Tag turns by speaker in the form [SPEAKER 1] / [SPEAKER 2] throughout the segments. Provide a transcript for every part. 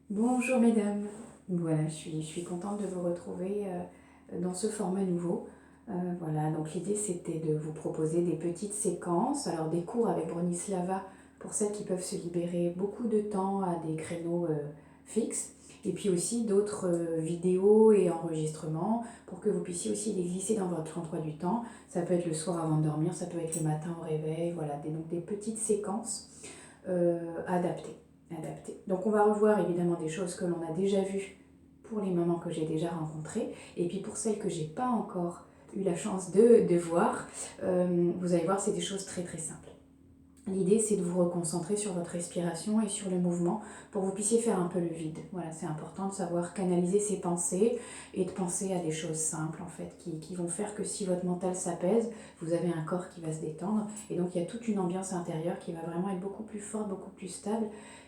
[SPEAKER 1] Bonjour mesdames, voilà, je suis contente de vous retrouver dans ce format nouveau. Voilà, donc l'idée c'était de vous proposer des petites séquences, alors des cours avec Bronislava pour celles qui peuvent se libérer beaucoup de temps à des créneaux fixes, et puis aussi d'autres vidéos et enregistrements pour que vous puissiez aussi les glisser dans votre emploi du temps. Ça peut être le soir avant de dormir, ça peut être le matin au réveil, voilà, donc des petites séquences adaptées. Donc on va revoir évidemment des choses que l'on a déjà vues pour les mamans que j'ai déjà rencontrées, et puis pour celles que j'ai pas encore eu la chance de voir, vous allez voir, c'est des choses très très simples. L'idée, c'est de vous reconcentrer sur votre respiration et sur le mouvement pour que vous puissiez faire un peu le vide. Voilà, c'est important de savoir canaliser ses pensées et de penser à des choses simples, en fait, qui vont faire que si votre mental s'apaise, vous avez un corps qui va se détendre. Et donc, il y a toute une ambiance intérieure qui va vraiment être beaucoup plus forte, beaucoup plus stable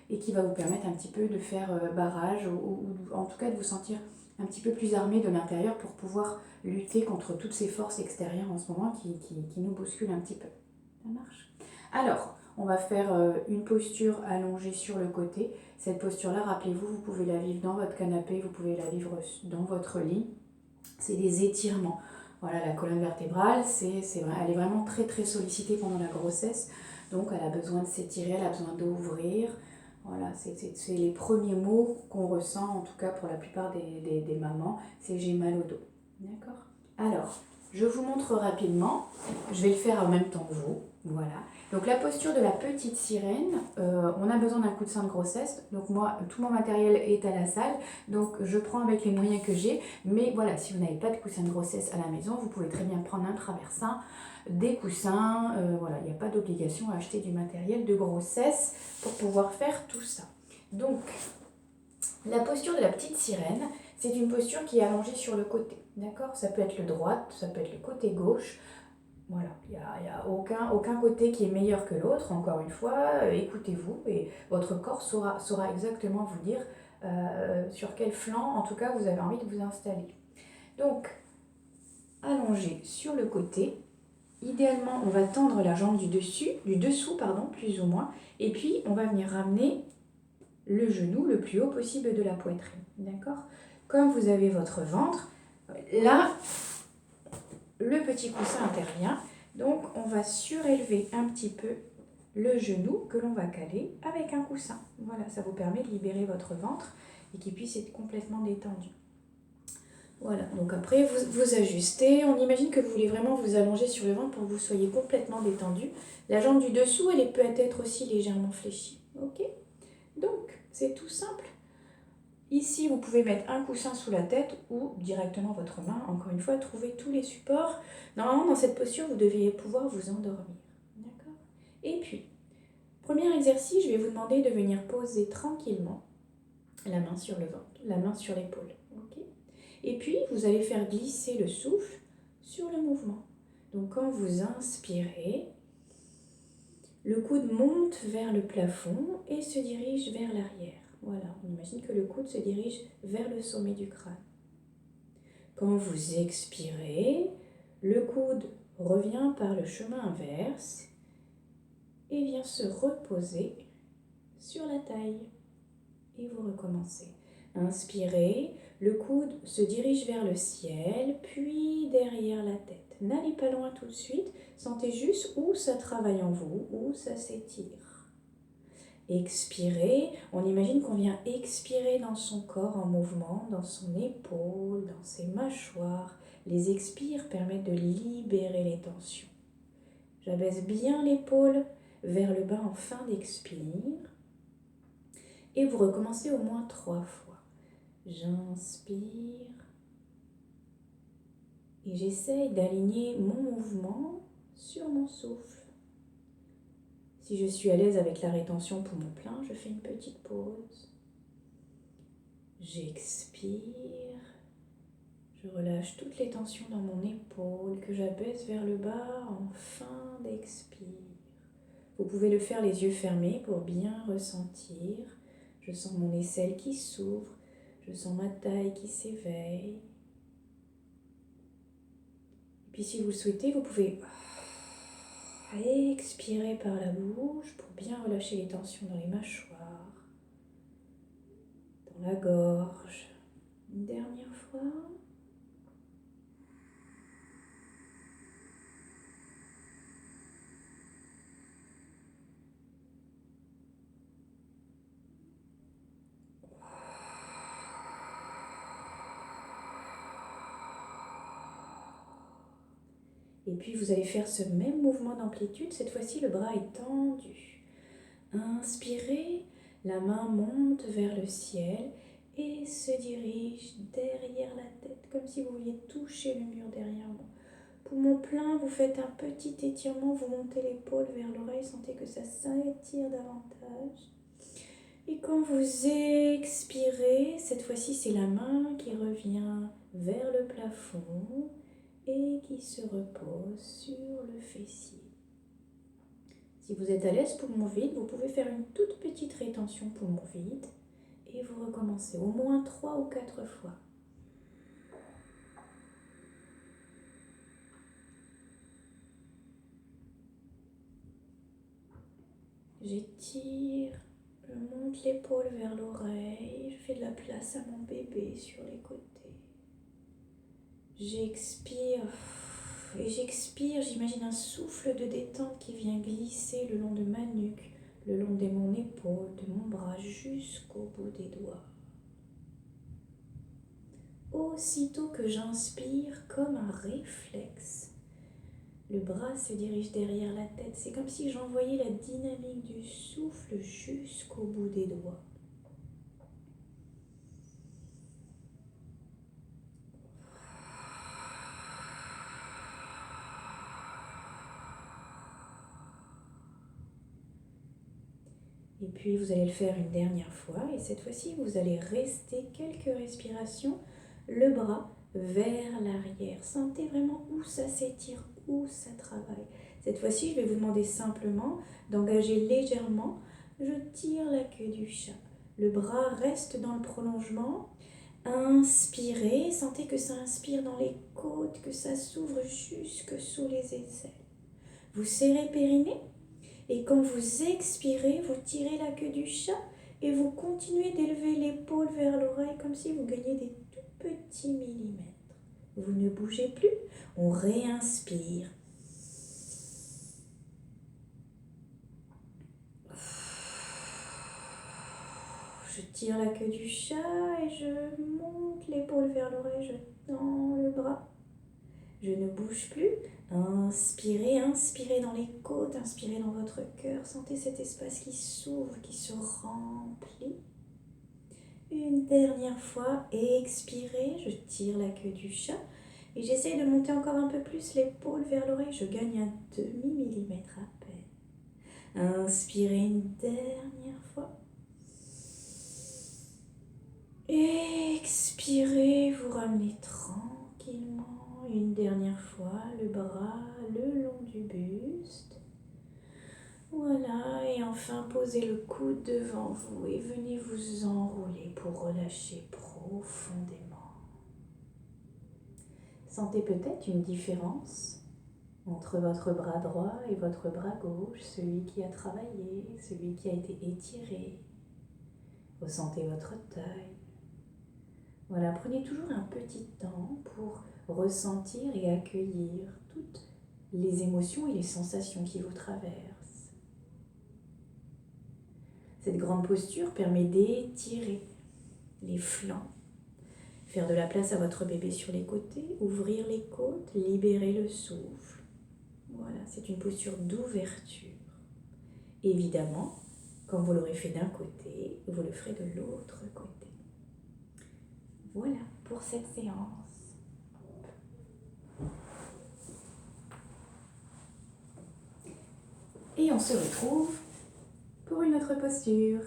[SPEAKER 1] et qui va vous permettre un petit peu de faire barrage ou en tout cas de vous sentir un petit peu plus armé de l'intérieur pour pouvoir lutter contre toutes ces forces extérieures en ce moment qui nous bousculent un petit peu. Ça marche? Alors, on va faire une posture allongée sur le côté. Cette posture-là, rappelez-vous, vous pouvez la vivre dans votre canapé, vous pouvez la vivre dans votre lit. C'est des étirements. Voilà, la colonne vertébrale, elle est vraiment très très sollicitée pendant la grossesse. Donc, elle a besoin de s'étirer, elle a besoin d'ouvrir. Voilà, c'est les premiers mots qu'on ressent, en tout cas pour la plupart des mamans, c'est j'ai mal au dos. D'accord? Alors, je vous montre rapidement. Je vais le faire en même temps que vous. Voilà. Donc la posture de la petite sirène, on a besoin d'un coussin de grossesse. Donc moi, tout mon matériel est à la salle. Donc je prends avec les moyens que j'ai. Mais voilà, si vous n'avez pas de coussin de grossesse à la maison, vous pouvez très bien prendre un traversin, des coussins. Voilà, il n'y a pas d'obligation à acheter du matériel de grossesse pour pouvoir faire tout ça. Donc, la posture de la petite sirène, c'est une posture qui est allongée sur le côté. D'accord? Ça peut être le droit, ça peut être le côté gauche. Voilà, il n'y a aucun côté qui est meilleur que l'autre. Encore une fois, écoutez-vous et votre corps saura exactement vous dire sur quel flanc, en tout cas, vous avez envie de vous installer. Donc, allongé sur le côté. Idéalement, on va tendre la jambe du dessous, pardon, plus ou moins, et puis on va venir ramener le genou le plus haut possible de la poitrine. D'accord? Comme vous avez votre ventre, là, le petit coussin intervient. Donc, on va surélever un petit peu le genou que l'on va caler avec un coussin. Voilà, ça vous permet de libérer votre ventre et qu'il puisse être complètement détendu. Voilà, donc après, vous ajustez. On imagine que vous voulez vraiment vous allonger sur le ventre pour que vous soyez complètement détendu. La jambe du dessous, elle peut être aussi légèrement fléchie. Ok? Donc, c'est tout simple. Ici, vous pouvez mettre un coussin sous la tête ou directement votre main. Encore une fois, trouvez tous les supports. Normalement, dans cette posture, vous deviez pouvoir vous endormir. D'accord? Et puis, premier exercice, je vais vous demander de venir poser tranquillement la main sur le ventre, la main sur l'épaule. Okay? Et puis, vous allez faire glisser le souffle sur le mouvement. Donc, quand vous inspirez, le coude monte vers le plafond et se dirige vers l'arrière. Voilà, on imagine que le coude se dirige vers le sommet du crâne. Quand vous expirez, le coude revient par le chemin inverse et vient se reposer sur la taille. Et vous recommencez. Inspirez, le coude se dirige vers le ciel, puis derrière la tête. N'allez pas loin tout de suite, sentez juste où ça travaille en vous, où ça s'étire. Expirez, on imagine qu'on vient expirer dans son corps en mouvement, dans son épaule, dans ses mâchoires. Les expires permettent de libérer les tensions. J'abaisse bien l'épaule vers le bas en fin d'expire. Et vous recommencez au moins 3 fois. J'inspire. Et j'essaye d'aligner mon mouvement sur mon souffle. Si je suis à l'aise avec la rétention poumon plein, je fais une petite pause. J'expire. Je relâche toutes les tensions dans mon épaule que j'abaisse vers le bas en fin d'expire. Vous pouvez le faire les yeux fermés pour bien ressentir. Je sens mon aisselle qui s'ouvre. Je sens ma taille qui s'éveille. Et puis si vous le souhaitez, vous pouvez expirer par la bouche pour bien relâcher les tensions dans les mâchoires, dans la gorge. Une dernière fois. Et puis vous allez faire ce même mouvement d'amplitude. Cette fois-ci, le bras est tendu. Inspirez, la main monte vers le ciel et se dirige derrière la tête, comme si vous vouliez toucher le mur derrière vous. Poumon plein, vous faites un petit étirement, vous montez l'épaule vers l'oreille, sentez que ça s'étire davantage. Et quand vous expirez, cette fois-ci c'est la main qui revient vers le plafond et qui se repose sur le fessier. Si vous êtes à l'aise poumon vide, vous pouvez faire une toute petite rétention poumon vide et vous recommencez au moins 3 ou 4 fois. J'étire, je monte l'épaule vers l'oreille, je fais de la place à mon bébé sur les côtés. J'expire et j'expire, j'imagine un souffle de détente qui vient glisser le long de ma nuque, le long de mon épaule, de mon bras jusqu'au bout des doigts. Aussitôt que j'inspire, comme un réflexe, le bras se dirige derrière la tête. C'est comme si j'envoyais la dynamique du souffle jusqu'au bout des doigts. Et puis vous allez le faire une dernière fois et cette fois-ci vous allez rester quelques respirations, le bras vers l'arrière. Sentez vraiment où ça s'étire, où ça travaille. Cette fois-ci je vais vous demander simplement d'engager légèrement. Je tire la queue du chat. Le bras reste dans le prolongement. Inspirez, sentez que ça inspire dans les côtes, que ça s'ouvre jusque sous les aisselles. Vous serrez périnée. Et quand vous expirez, vous tirez la queue du chat et vous continuez d'élever l'épaule vers l'oreille comme si vous gagniez des tout petits millimètres. Vous ne bougez plus, on réinspire. Je tire la queue du chat et je monte l'épaule vers l'oreille, je tends le bras. Je ne bouge plus. Inspirez, inspirez dans les côtes, inspirez dans votre cœur. Sentez cet espace qui s'ouvre, qui se remplit. Une dernière fois, expirez, je tire la queue du chat et j'essaie de monter encore un peu plus l'épaule vers l'oreille. Je gagne un demi-millimètre à peine. Inspirez une dernière fois. Expirez, vous ramenez tranquillement. Une dernière fois, le bras le long du buste. Voilà, et enfin posez le coude devant vous et venez vous enrouler pour relâcher profondément. Sentez peut-être une différence entre votre bras droit et votre bras gauche, celui qui a travaillé, celui qui a été étiré. Ressentez votre taille. Voilà, prenez toujours un petit temps pour ressentir et accueillir toutes les émotions et les sensations qui vous traversent. Cette grande posture permet d'étirer les flancs, faire de la place à votre bébé sur les côtés, ouvrir les côtes, libérer le souffle. Voilà, c'est une posture d'ouverture. Évidemment, quand vous l'aurez fait d'un côté, vous le ferez de l'autre côté. Voilà pour cette séance. Et on se retrouve pour une autre posture.